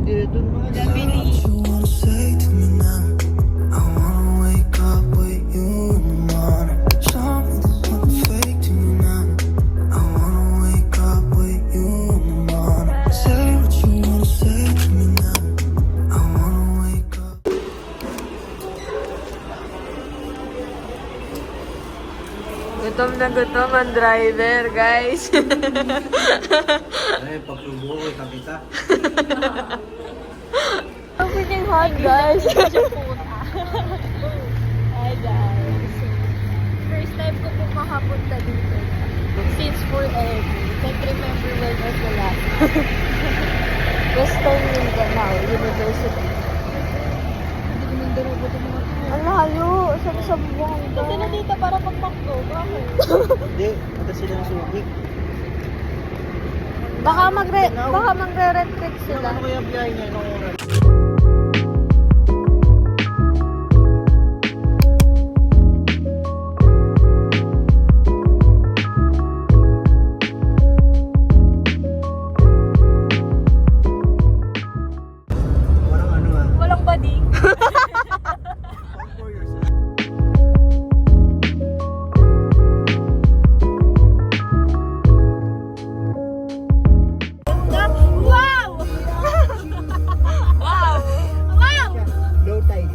Gabili. Gutom na gutom ang driver, guys. Ay, pagsubo ko, itang kita. Ang freaking hot, guys. Hi guys. First time ko po makapunta dito. Since forever. Can't remember when was the last time. Western Mindanao University. Hindi ko nagdaro ba ito mga ito? Ang layo. Sabi sa bubuhan ka. Kasi na dito para magmakdo. Bakit? Hindi, ito sila ng sugi. Baka magre-red creek sila. Ano kaya biyahe niya? Anong oras? Parang ano ah. Walang bading. Wow! Wow! Wow! Low tide.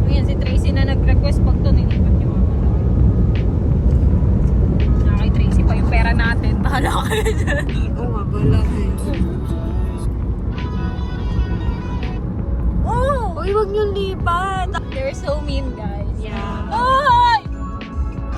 Ayan, si Tracy na nag-request pag ito, nilipat niyo ako. Kay Tracy pa yung pera natin. Bahala kayo dyan. Oo nga, bala eh. Oh! Uy, wag niyong lipat. They're so mean, guys. Yeah. Ay!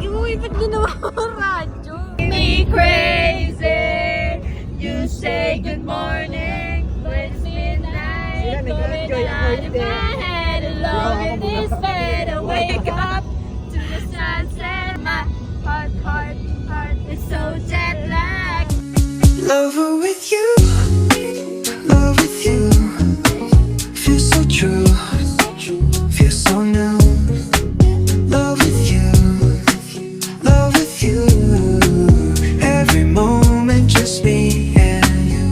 Imuipit niyo naman ang radyo. Me crazy. You say good morning, but it's midnight. Going out of my head, alone in this bed. I wake up to the sunset. My heart is so jet lagged. Lover with you, love with you. Feels so true, feels so new. Love with you, love with you. Every moment just me and you.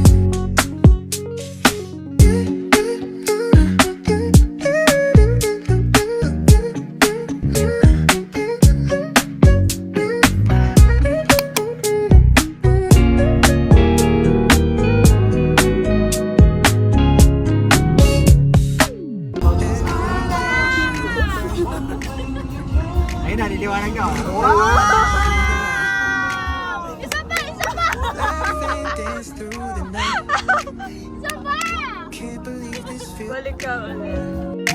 Ayun na, niliwanag niyo. Isa pa! Isa pa! Laughing, dance through the night. Isa pa! Can't believe this feels. Balik ka ulit.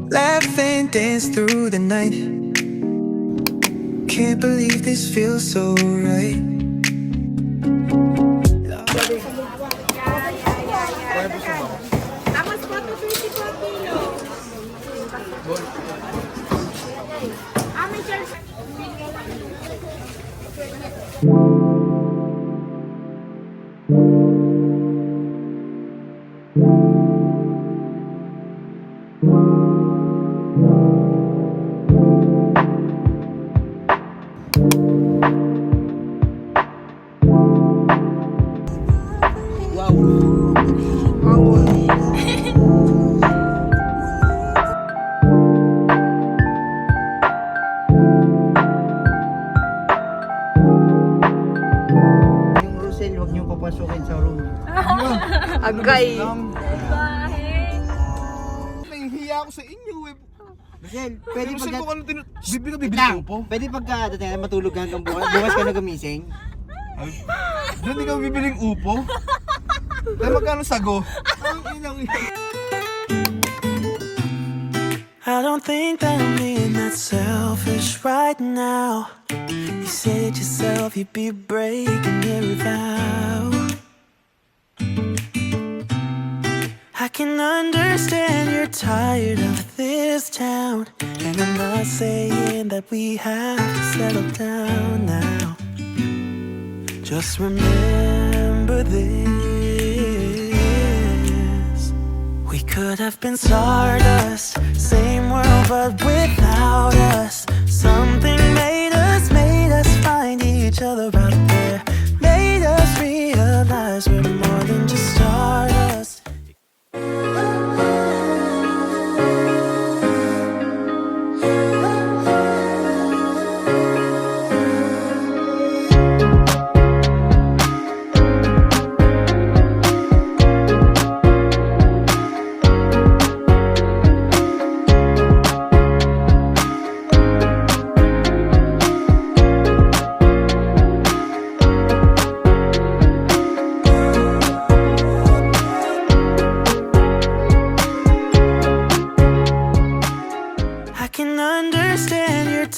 Laughing, dance through the night. Can't believe this feels so right. Yung Rosel, huwag niyong papasukin sa room. Agay. Nahihiya ako sa inyo eh. Rosel, pwede Pero saan ko pagka... ano bibili upo? Pwede pagka dating matulog ka hanggang bukas. Bukas ka na gumising. Diyan di ka bibiling upo? Tayo magkano sago? Ang inang I don't think that I'm being that selfish right now. You said yourself you'd be breaking every vow. I can understand you're tired of this town, and I'm not saying that we have to settle down now. Just remember this. We could have been stardust, same world but without us. Something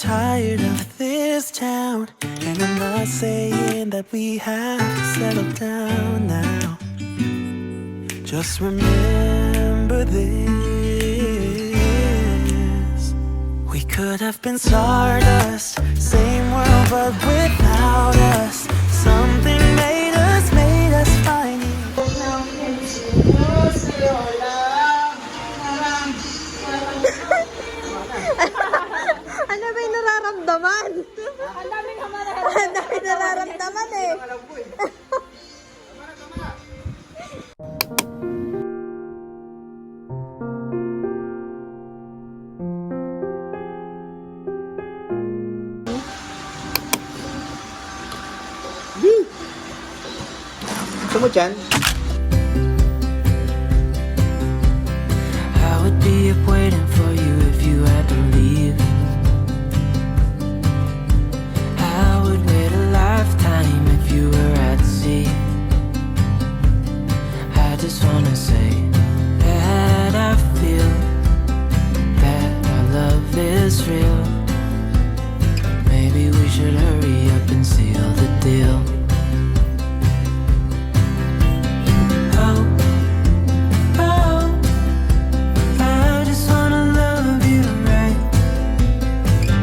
tired of this town. And I'm not saying that we have to settle down now. Just remember this. We could have been stardust, same world but without us. Something made us find it. Ano ba yung nararamdaman? Ang dami nararamdaman eh. Gusto mo dyan? I would be up waiting for you if you had to leave. I would wait a lifetime if you were at sea. I just wanna say that I feel that our love is real. Maybe we should hurry up and seal the deal. Oh, oh, I just wanna love you right.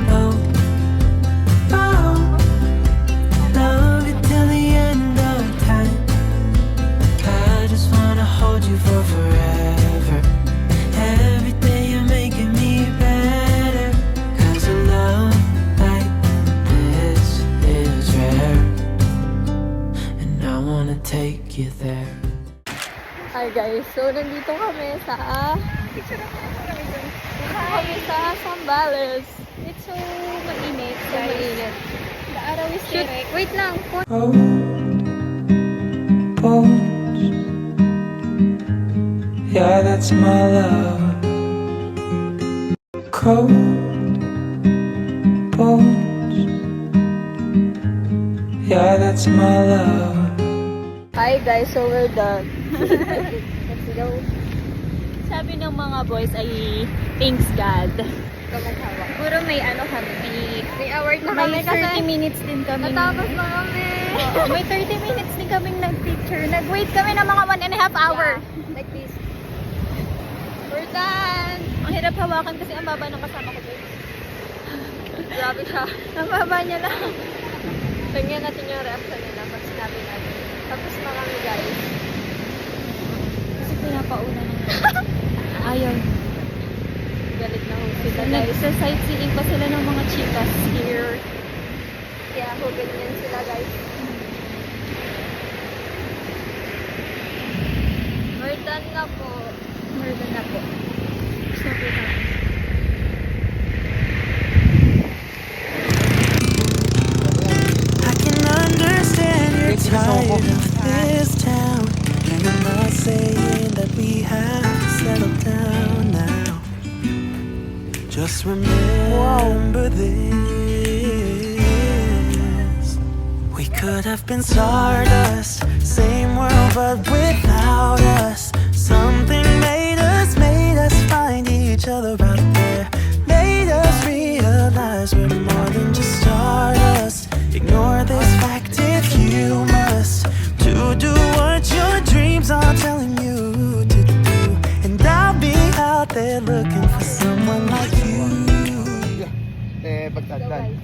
Oh, oh, love you till the end of time. I just wanna hold you for forever. Every day you're making me better. 'Cause a love like this is rare. And I wanna take you there. Hi guys, so nandito kami sa Zambales. It's so mainit, guys. The araw is direct. Wait lang. Cold bones. Yeah, that's my love. Cold bones. Yeah, that's my love. Hi guys, so we're done. Let's go. Sabi ng mga boys ay thanks God. Puro may ano kami, may award na kami kasi 30 minutes din kami. Natapos na kami. May 30 minutes din kaming nag-picture. Nag-wait kami ng mga 1.5 hour. Yeah, like this. We're done. Ang hirap hawakan kasi ang baba ng kasama ko guys. Grabe siya. Ang baba niya lang. Tingnan natin yung reaction nila pag sinabi natin. Tapos na kami guys. Kasi pinapauna na. Ayaw. Galit na ho sila guys. Sa sightseeing pa sila ng mga chicas here. Kaya ako ganyan sila guys. We're done na po. We're done na po. Stop it na. I can understand you're tired of this town. And I'm not saying that we have to settle down now. Just remember this. We could have been stardust, same world but without us. Something made us find each other out there. Made us realize we're more than just stardust. Ignore this fact if you must, to do what your dreams are telling you to do. And I'll be out there looking for someone like you. Pagtagdan.